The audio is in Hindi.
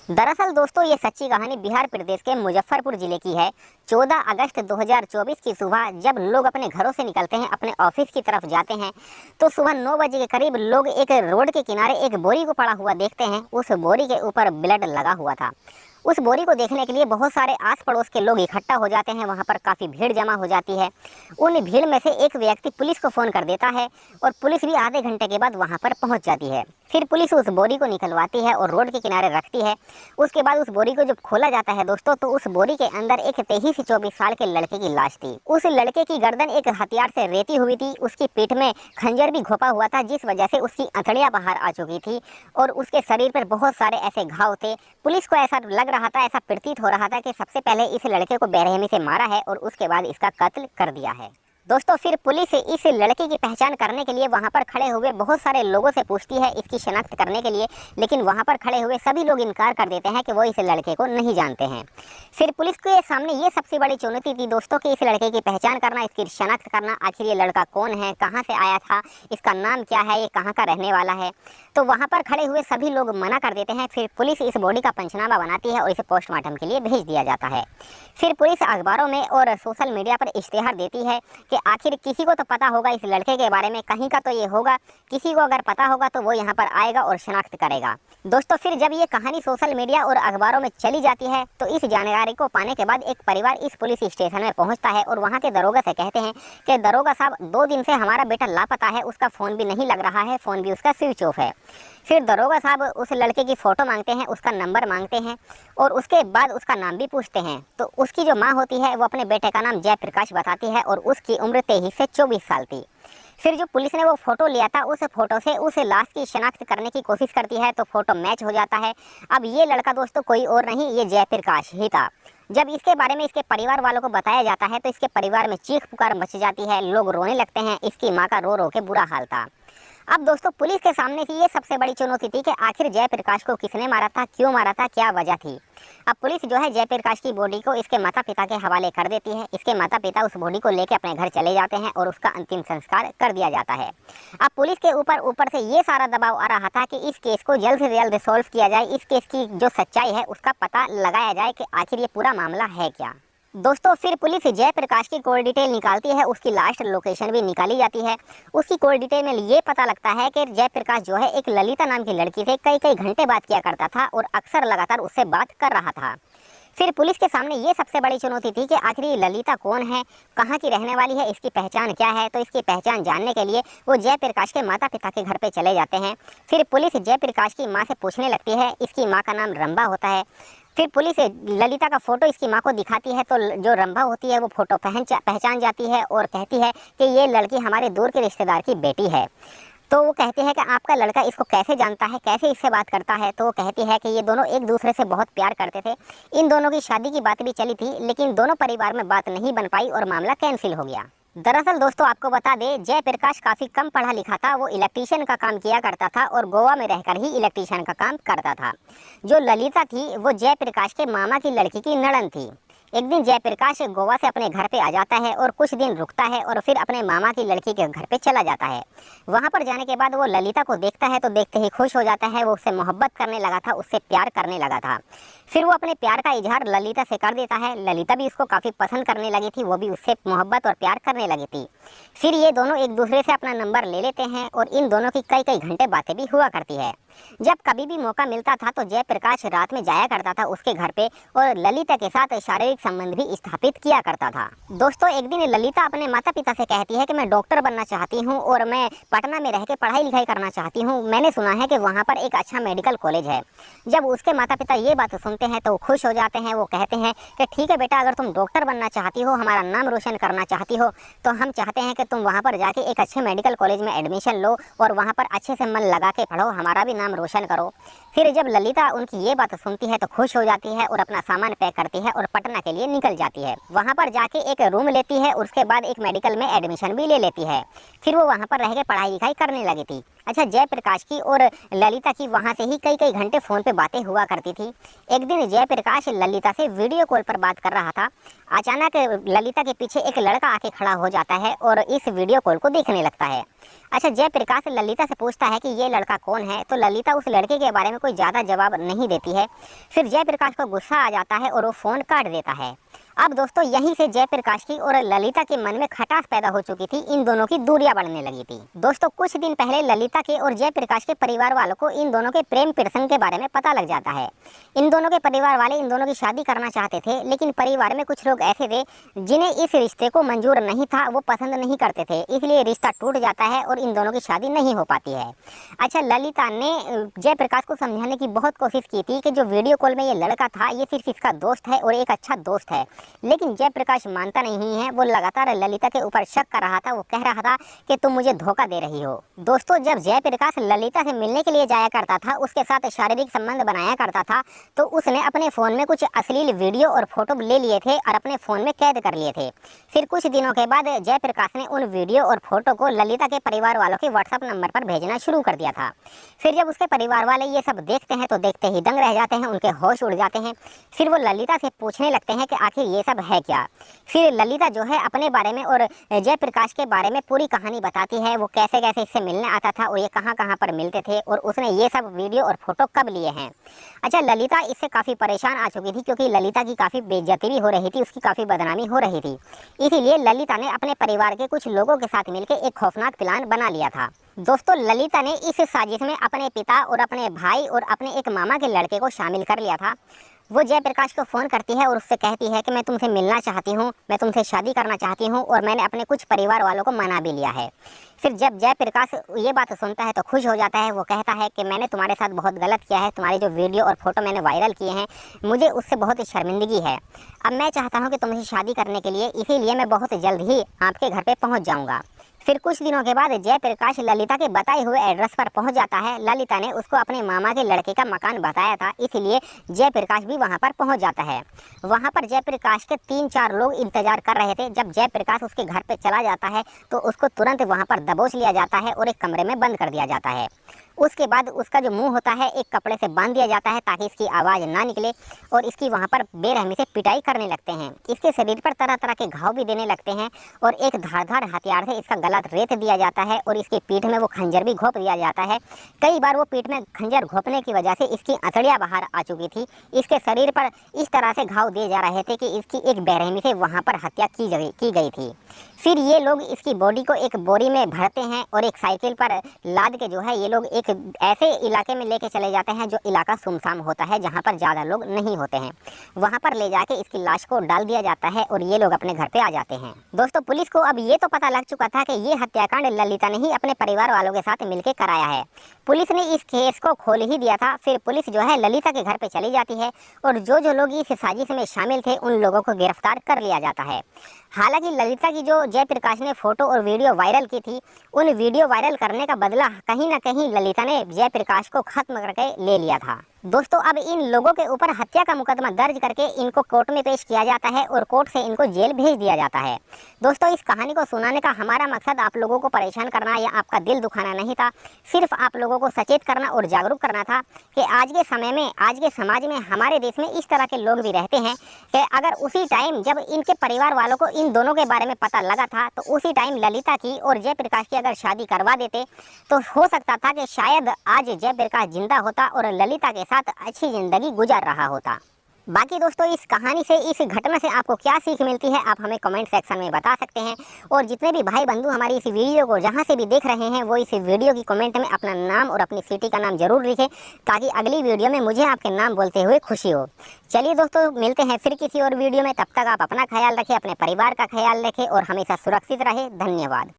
दरअसल दोस्तों ये सच्ची कहानी बिहार प्रदेश के मुजफ्फरपुर जिले की है। 14 अगस्त 2024 की सुबह जब लोग अपने घरों से निकलते हैं, अपने ऑफिस की तरफ जाते हैं, तो सुबह 9 बजे के करीब लोग एक रोड के किनारे एक बोरी को पड़ा हुआ देखते हैं। उस बोरी के ऊपर ब्लड लगा हुआ था। उस बोरी को देखने के लिए बहुत सारे आस पड़ोस के लोग इकट्ठा हो जाते हैं। वहाँ पर काफ़ी भीड़ जमा हो जाती है। उन भीड़ में से एक व्यक्ति पुलिस को फ़ोन कर देता है और पुलिस भी आधे घंटे के बाद वहाँ पर पहुँच जाती है। फिर पुलिस उस बोरी को निकलवाती है और रोड के किनारे रखती है। उसके बाद उस बोरी को जब खोला जाता है दोस्तों, तो उस बोरी के अंदर एक 23 से 24 साल के लड़के की लाश थी। उस लड़के की गर्दन एक हथियार से रेती हुई थी। उसकी पीठ में खंजर भी घोंपा हुआ था, जिस वजह से उसकी अथड़ियाँ बाहर आ चुकी थी और उसके शरीर पर बहुत सारे ऐसे घाव थे। पुलिस को ऐसा लग रहा था, ऐसा प्रतीत हो रहा था कि सबसे पहले इस लड़के को बेरहमी से मारा है और उसके बाद इसका कत्ल कर दिया है। दोस्तों फिर पुलिस इस लड़के की पहचान करने के लिए वहां पर खड़े हुए बहुत सारे लोगों से पूछती है इसकी शनाख्त करने के लिए, लेकिन वहां पर खड़े हुए सभी लोग इनकार कर देते हैं कि वो इस लड़के को नहीं जानते हैं। फिर पुलिस के सामने ये सबसे बड़ी चुनौती थी दोस्तों कि इस लड़के की पहचान करना, इसकी शनाख्त करना, आखिर ये लड़का कौन है, कहाँ से आया था, इसका नाम क्या है, ये कहाँ का रहने वाला है। तो वहाँ पर खड़े हुए सभी लोग मना कर देते हैं। फिर पुलिस इस बॉडी का पंचनामा बनाती है और इसे पोस्टमार्टम के लिए भेज दिया जाता है। फिर पुलिस अखबारों में और सोशल मीडिया पर इश्तेहार देती है कि आखिर किसी को तो पता होगा इस लड़के के बारे में, कहीं का तो ये होगा, किसी को अगर पता होगा तो वो यहाँ पर आएगा और शनाख्त करेगा। दोस्तों फिर जब ये कहानी सोशल मीडिया और अखबारों में चली जाती है, तो इस जानकारी को पाने के बाद एक परिवार इस पुलिस स्टेशन में पहुँचता है और वहाँ के दरोगा से कहते हैं कि दरोगा साहब 2 दिन से हमारा बेटा लापता है, उसका फ़ोन भी नहीं लग रहा है, फ़ोन भी उसका स्विच ऑफ है। फिर दरोगा साहब उस लड़के की फ़ोटो मांगते हैं, उसका नंबर मांगते हैं और उसके बाद उसका नाम भी पूछते हैं। तो उसकी जो माँ होती है वो अपने बेटे का नाम जयप्रकाश बताती है और उसकी उम्र 23 से 24 साल थी। फिर जो पुलिस ने वो फ़ोटो लिया था, उस फ़ोटो से उस लाश की शनाख्त करने की कोशिश करती है, तो फ़ोटो मैच हो जाता है। अब ये लड़का दोस्तों कोई और नहीं, ये जयप्रकाश ही था। जब इसके बारे में इसके परिवार वालों को बताया जाता है, तो इसके परिवार में चीख पुकार मच जाती है, लोग रोने लगते हैं। इसकी माँ का रो रो के बुरा हाल था। अब दोस्तों पुलिस के सामने थी ये सबसे बड़ी चुनौती थी कि आखिर जयप्रकाश को किसने मारा था, क्यों मारा था, क्या वजह थी। अब पुलिस जो है जयप्रकाश की बॉडी को इसके माता पिता के हवाले कर देती है। इसके माता पिता उस बॉडी को लेकर अपने घर चले जाते हैं और उसका अंतिम संस्कार कर दिया जाता है। अब पुलिस के ऊपर से ये सारा दबाव आ रहा था कि इस केस को जल्द से जल्द सॉल्व किया जाए, इस केस की जो सच्चाई है उसका पता लगाया जाए कि आखिर ये पूरा मामला है क्या। दोस्तों फिर पुलिस जयप्रकाश की कॉल डिटेल निकालती है, उसकी लास्ट लोकेशन भी निकाली जाती है। उसकी कॉल डिटेल में ये पता लगता है कि जयप्रकाश जो है एक ललिता नाम की लड़की से कई कई घंटे बात किया करता था और अक्सर लगातार उससे बात कर रहा था। फिर पुलिस के सामने ये सबसे बड़ी चुनौती थी कि आखिर ये ललिता कौन है, कहाँ की रहने वाली है, इसकी पहचान क्या है। तो इसकी पहचान जानने के लिए वो जयप्रकाश के माता पिता के घर पे चले जाते हैं। फिर पुलिस जयप्रकाश की माँ से पूछने लगती है। इसकी माँ का नाम रंबा होता है। फिर पुलिस ललिता का फोटो इसकी माँ को दिखाती है, तो जो रंभा होती है वो फोटो पहचान जाती है और कहती है कि ये लड़की हमारे दूर के रिश्तेदार की बेटी है। तो वो कहते हैं कि आपका लड़का इसको कैसे जानता है, कैसे इससे बात करता है। तो वो कहती है कि ये दोनों एक दूसरे से बहुत प्यार करते थे। इन दोनों की शादी की बात भी चली थी, लेकिन दोनों परिवार में बात नहीं बन पाई और मामला कैंसिल हो गया। दरअसल दोस्तों आपको बता दें, जयप्रकाश काफ़ी कम पढ़ा लिखा था। वो इलेक्ट्रीशियन का काम किया करता था और गोवा में रहकर ही इलेक्ट्रीशियन का काम करता था। जो ललिता थी वो जयप्रकाश के मामा की लड़की की नड़न थी। एक दिन जयप्रकाश गोवा से अपने घर पे आ जाता है और कुछ दिन रुकता है और फिर अपने मामा की लड़की के घर पे चला जाता है। वहाँ पर जाने के बाद वो ललिता को देखता है तो देखते ही खुश हो जाता है। वो उससे मोहब्बत करने लगा था, उससे प्यार करने लगा था। फिर वो अपने प्यार का इजहार ललिता से कर देता है। ललिता भी उसको काफ़ी पसंद करने लगी थी, वो भी उससे मोहब्बत और प्यार करने लगी थी। फिर ये दोनों एक दूसरे से अपना नंबर ले लेते हैं और इन दोनों की कई कई घंटे बातें भी हुआ करती है। जब कभी भी मौका मिलता था तो जयप्रकाश रात में जाया करता था उसके घर पे और ललिता के साथ शारीरिक संबंध भी स्थापित किया करता था। दोस्तों एक दिन ललिता अपने माता पिता से कहती है कि मैं डॉक्टर बनना चाहती हूँ और मैं पटना में रह के पढ़ाई लिखाई करना चाहती हूँ। मैंने सुना है कि वहाँ पर एक अच्छा मेडिकल कॉलेज है। जब उसके माता पिता ये बात सुनते हैं तो वो खुश हो जाते हैं। वो कहते हैं कि ठीक है बेटा, अगर तुम डॉक्टर बनना चाहती हो, हमारा नाम रोशन करना चाहती हो, तो हम चाहते हैं कि तुम वहाँ पर जाके एक अच्छे मेडिकल कॉलेज में एडमिशन लो और वहाँ पर अच्छे से मन लगा के पढ़ो, हमारा भी नाम रोशन करो। फिर जब ललिता उनकी ये बात सुनती है तो खुश हो जाती है और अपना सामान पैक करती है और पटना के लिए निकल जाती है। वहाँ पर जाके एक रूम लेती है और उसके बाद एक मेडिकल में एडमिशन भी ले लेती है। फिर वो वहाँ पर रह के पढ़ाई लिखाई करने लगी थी। अच्छा, जयप्रकाश की और ललिता की वहाँ से ही कई कई घंटे फ़ोन पे बातें हुआ करती थी। एक एक दिन जयप्रकाश ललिता से वीडियो कॉल पर बात कर रहा था। अचानक ललिता के पीछे एक लड़का आके खड़ा हो जाता है और इस वीडियो कॉल को देखने लगता है। अच्छा, जयप्रकाश ललिता से पूछता है कि ये लड़का कौन है, तो ललिता उस लड़के के बारे में कोई ज़्यादा जवाब नहीं देती है। फिर जयप्रकाश को गुस्सा आ जाता है और वो फ़ोन काट देता है। अब दोस्तों यहीं से जयप्रकाश की और ललिता के मन में खटास पैदा हो चुकी थी, इन दोनों की दूरियां बढ़ने लगी थी। दोस्तों कुछ दिन पहले ललिता के और जयप्रकाश के परिवार वालों को इन दोनों के प्रेम प्रसंग के बारे में पता लग जाता है। इन दोनों के परिवार वाले इन दोनों की शादी करना चाहते थे, लेकिन परिवार में कुछ लोग ऐसे थे जिन्हें इस रिश्ते को मंजूर नहीं था, वो पसंद नहीं करते थे, इसलिए रिश्ता टूट जाता है और इन दोनों की शादी नहीं हो पाती है। अच्छा, ललिता ने जयप्रकाश को समझाने की बहुत कोशिश की थी कि जो वीडियो कॉल में ये लड़का था ये सिर्फ इसका दोस्त है और एक अच्छा दोस्त है, लेकिन जयप्रकाश मानता नहीं है। वो लगातार ललिता के ऊपर शक कर रहा था। वो कह रहा था कि तुम मुझे धोखा दे रही हो। दोस्तों जब जयप्रकाश ललिता से मिलने के लिए जाया करता था, उसके साथ शारीरिक संबंध बनाया करता था, तो उसने अपने फ़ोन में कुछ अश्लील वीडियो और फोटो ले लिए थे और अपने फ़ोन में कैद कर लिए थे। फिर कुछ दिनों के बाद जयप्रकाश ने उन वीडियो और फोटो को ललिता के परिवार वालों के व्हाट्सएप नंबर पर भेजना शुरू कर दिया था। फिर जब उसके परिवार वाले ये सब देखते हैं तो देखते ही दंग रह जाते हैं, उनके होश उड़ जाते हैं। फिर वो ललिता से पूछने लगते हैं कि आखिर ये सब है क्या। फिर ललिता जो है अपने बारे में और जयप्रकाश के बारे में पूरी कहानी बताती है। वो कैसे कैसे इससे मिलने आता था और ये कहाँ कहाँ पर मिलते थे और उसने ये सब वीडियो और फोटो कब लिए हैं। अच्छा, ललिता इससे काफ़ी परेशान आ चुकी थी, क्योंकि ललिता की काफ़ी बेइज्जती भी हो रही थी, उसकी काफ़ी बदनामी हो रही थी। इसीलिए ललिता ने अपने परिवार के कुछ लोगों के साथ मिलकर एक खौफनाक प्लान बना लिया था। दोस्तों ललिता ने इस साजिश में अपने पिता और अपने भाई और अपने एक मामा के लड़के को शामिल कर लिया था। वो जयप्रकाश को फ़ोन करती है और उससे कहती है कि मैं तुमसे मिलना चाहती हूँ, मैं तुमसे शादी करना चाहती हूँ और मैंने अपने कुछ परिवार वालों को मना भी लिया है। फिर जब जयप्रकाश ये बात सुनता है तो खुश हो जाता है। वो कहता है कि मैंने तुम्हारे साथ बहुत गलत किया है, तुम्हारे जो वीडियो और फोटो मैंने वायरल किए हैं मुझे उससे बहुत ही शर्मिंदगी है। अब मैं चाहता हूँ कि तुमसे शादी करने के लिए, इसीलिए मैं बहुत जल्द ही आपके घर पर पहुँच जाऊँगा। फिर कुछ दिनों के बाद जयप्रकाश ललिता के बताए हुए एड्रेस पर पहुंच जाता है। ललिता ने उसको अपने मामा के लड़के का मकान बताया था, इसलिए जयप्रकाश भी वहां पर पहुंच जाता है। वहां पर जयप्रकाश के 3-4 लोग इंतजार कर रहे थे। जब जयप्रकाश उसके घर पे चला जाता है तो उसको तुरंत वहां पर दबोच लिया जाता है और एक कमरे में बंद कर दिया जाता है। उसके बाद उसका जो मुंह होता है एक कपड़े से बांध दिया जाता है ताकि इसकी आवाज़ ना निकले, और इसकी वहाँ पर बेरहमी से पिटाई करने लगते हैं। इसके शरीर पर तरह तरह के घाव भी देने लगते हैं और एक धारदार हथियार से इसका गला रेत दिया जाता है और इसकी पीठ में वो खंजर भी घोंप दिया जाता है। कई बार वो पीठ में खंजर घोंपने की वजह से इसकी अंतड़ियाँ बाहर आ चुकी थी। इसके शरीर पर इस तरह से घाव दिए जा रहे थे कि इसकी एक बेरहमी से वहाँ पर हत्या की गई थी। फिर ये लोग इसकी बॉडी को एक बोरी में भरते हैं और एक साइकिल पर लाद के जो है ये लोग एक ऐसे इलाके में लेके चले जाते हैं जो इलाका सुनसान होता है, जहाँ पर ज़्यादा लोग नहीं होते हैं। वहाँ पर ले जाके इसकी लाश को डाल दिया जाता है और ये लोग अपने घर पे आ जाते हैं। दोस्तों पुलिस को अब ये तो पता लग चुका था कि ये हत्याकांड ललिता ने ही अपने परिवार वालों के साथ मिलकर कराया है। पुलिस ने इस केस को खोल ही दिया था। फिर पुलिस जो है ललिता के घर पे चली जाती है और जो लोग इस साजिश में शामिल थे उन लोगों को गिरफ्तार कर लिया जाता है। हालांकि ललिता की जो जयप्रकाश ने फोटो और वीडियो वायरल की थी, उन वीडियो वायरल करने का बदला कहीं ना कहीं ललिता ने जयप्रकाश को खत्म करके ले लिया था। दोस्तों अब इन लोगों के ऊपर हत्या का मुकदमा दर्ज करके इनको कोर्ट में पेश किया जाता है और कोर्ट से इनको जेल भेज दिया जाता है। दोस्तों इस कहानी को सुनाने का हमारा मकसद आप लोगों को परेशान करना या आपका दिल दुखाना नहीं था, सिर्फ आप लोगों को सचेत करना और जागरूक करना था कि आज के समय में, आज के समाज में, हमारे देश में इस तरह के लोग भी रहते हैं कि अगर उसी टाइम जब इनके परिवार वालों को इन दोनों के बारे में पता लगा था तो उसी टाइम ललिता की और जयप्रकाश की अगर शादी करवा देते तो हो सकता था कि शायद आज जयप्रकाश जिंदा होता और ललिता के साथ अच्छी जिंदगी गुजार रहा होता। बाकी दोस्तों इस कहानी से, इस घटना से आपको क्या सीख मिलती है आप हमें कमेंट सेक्शन में बता सकते हैं। और जितने भी भाई बंधु हमारी इस वीडियो को जहां से भी देख रहे हैं वो इस वीडियो की कमेंट में अपना नाम और अपनी सिटी का नाम जरूर लिखें, ताकि अगली वीडियो में मुझे आपके नाम बोलते हुए खुशी हो। चलिए दोस्तों मिलते हैं फिर किसी और वीडियो में, तब तक आप अपना ख्याल रखें, अपने परिवार का ख्याल रखें और हमेशा सुरक्षित रहे। धन्यवाद।